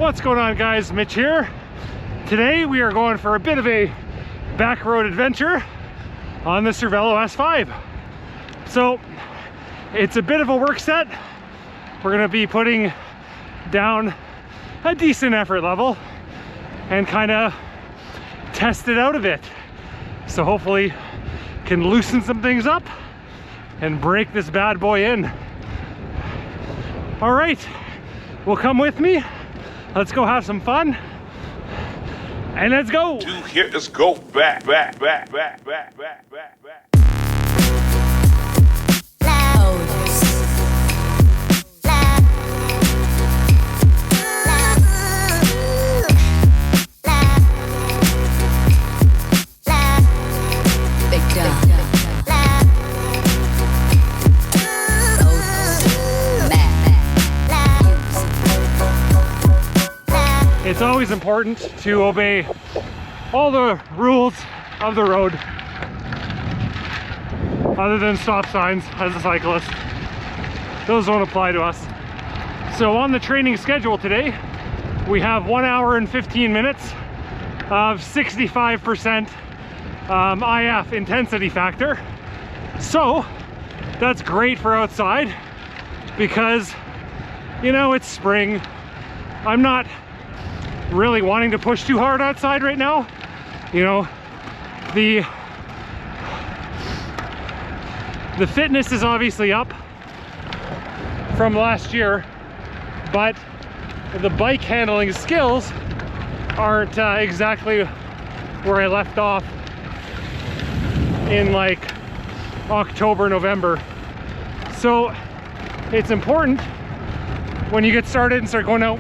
What's going on, guys? Mitch here. Today we are going for a bit of a back road adventure on the Cervelo S5. So it's a bit of a work set. We're going to be putting down a decent effort level and kind of test it out a bit. So hopefully can loosen some things up and break this bad boy in. All right, well, come with me. Let's go have some fun. And let's go. Let's go back. It's always important to obey all the rules of the road, other than stop signs as a cyclist. Those don't apply to us. So on the training schedule today, we have 1 hour and 15 minutes of 65% IF intensity factor. So that's great for outside because, you know, it's spring. I'm not really wanting to push too hard outside right now. You know, the fitness is obviously up from last year, but the bike handling skills aren't exactly where I left off in like October, November. So it's important when you get started and start going out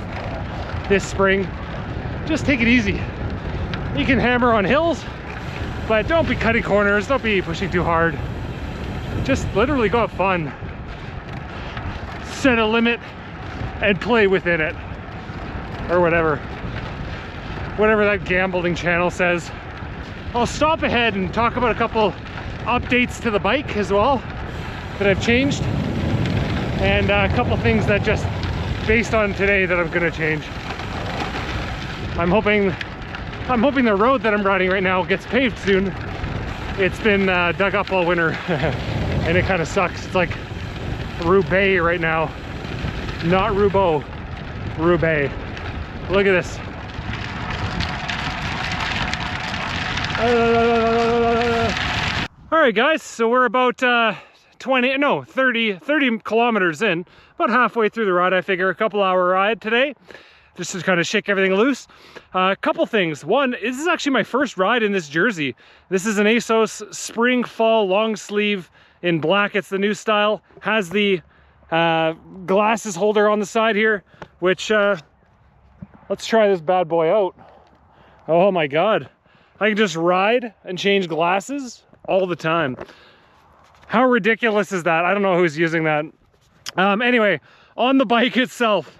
this spring, just take it easy. You can hammer on hills, but don't be cutting corners, don't be pushing too hard. Just literally go have fun. Set a limit and play within it. Or whatever that gambling channel says. I'll stop ahead and talk about a couple updates to the bike as well that I've changed. And a couple things that just based on today that I'm gonna change. I'm hoping the road that I'm riding right now gets paved soon. It's been dug up all winter and it kind of sucks. It's like Roubaix right now, not Roubaix, Roubaix. Look at this. All right, guys, so we're about 30 kilometers in, about halfway through the ride. I figure a couple hour ride today, just to kind of shake everything loose. A couple things. One, this is actually my first ride in this jersey. This is an ASOS spring fall long sleeve in black. It's the new style. Has the glasses holder on the side here, which let's try this bad boy out. Oh my God. I can just ride and change glasses all the time. How ridiculous is that? I don't know who's using that. Anyway, on the bike itself,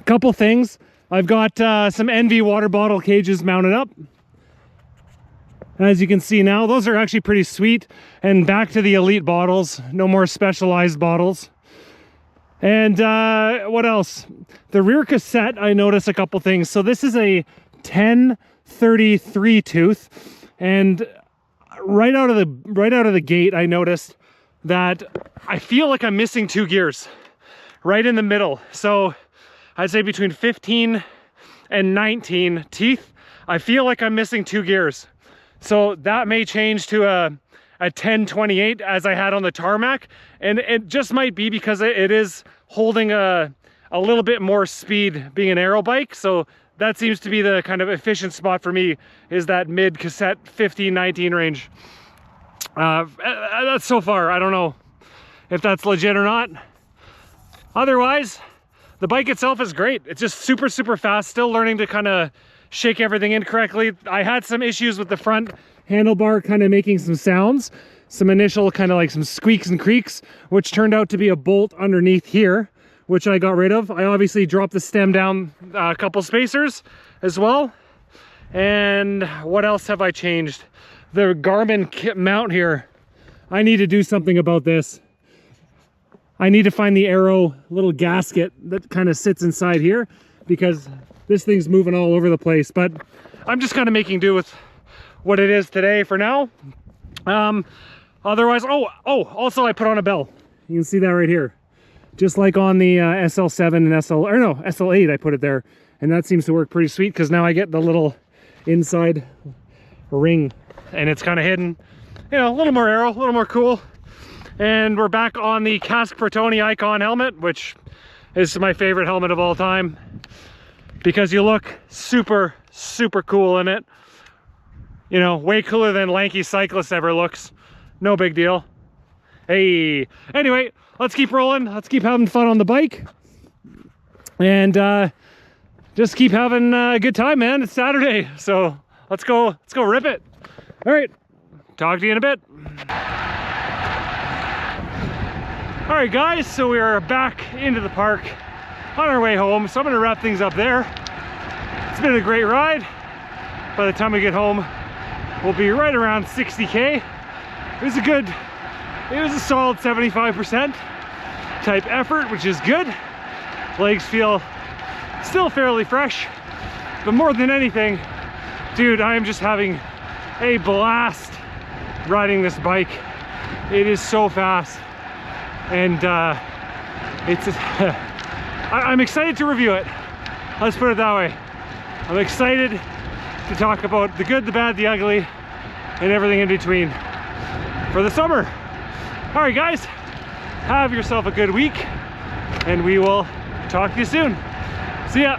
couple things. I've got some NV water bottle cages mounted up. As you can see now, those are actually pretty sweet. And back to the elite bottles, no more specialized bottles. And what else? The rear cassette, I noticed a couple things. So this is a 1033 tooth, and right out of the gate, I noticed that I feel like I'm missing 2 gears right in the middle. So I'd say between 15 and 19 teeth, I feel like I'm missing 2 gears. So that may change to a 1028 as I had on the tarmac. And it just might be because it is holding a little bit more speed being an aero bike. So that seems to be the kind of efficient spot for me, is that mid cassette 15-19 range. That's so far. I don't know if that's legit or not. Otherwise, the bike itself is great. It's just super, super fast. Still learning to kind of shake everything in correctly. I had some issues with the front handlebar kind of making some sounds, some initial kind of like some squeaks and creaks, which turned out to be a bolt underneath here, which I got rid of. I obviously dropped the stem down a couple spacers as well. And what else have I changed? The Garmin kit mount here. I need to do something about this. I need to find the aero little gasket that kind of sits inside here. because this thing's moving all over the place, but I'm just kind of making do with what it is today for now. Otherwise, also I put on a bell. You can see that right here. Just like on the SL7 and SL8, I put it there. And that seems to work pretty sweet because now I get the little inside ring and it's kind of hidden. You know, a little more aero, a little more cool. And we're back on the Cask Bertoni Icon helmet, which is my favorite helmet of all time because you look super, super cool in it. You know, way cooler than lanky cyclist ever looks. No big deal. Hey, anyway, let's keep rolling. Let's keep having fun on the bike. And just keep having a good time, man. It's Saturday, so let's go rip it. All right, talk to you in a bit. All right, guys, so we are back into the park on our way home. So I'm gonna wrap things up there. It's been a great ride. By the time we get home, we'll be right around 60K. It was a solid 75% type effort, which is good. Legs feel still fairly fresh, but more than anything, dude, I am just having a blast riding this bike. It is so fast, and I'm excited to review it. Let's put it that way. I'm excited to talk about the good, the bad, the ugly, and everything in between for the summer. All right, guys, have yourself a good week, and we will talk to you soon. See ya.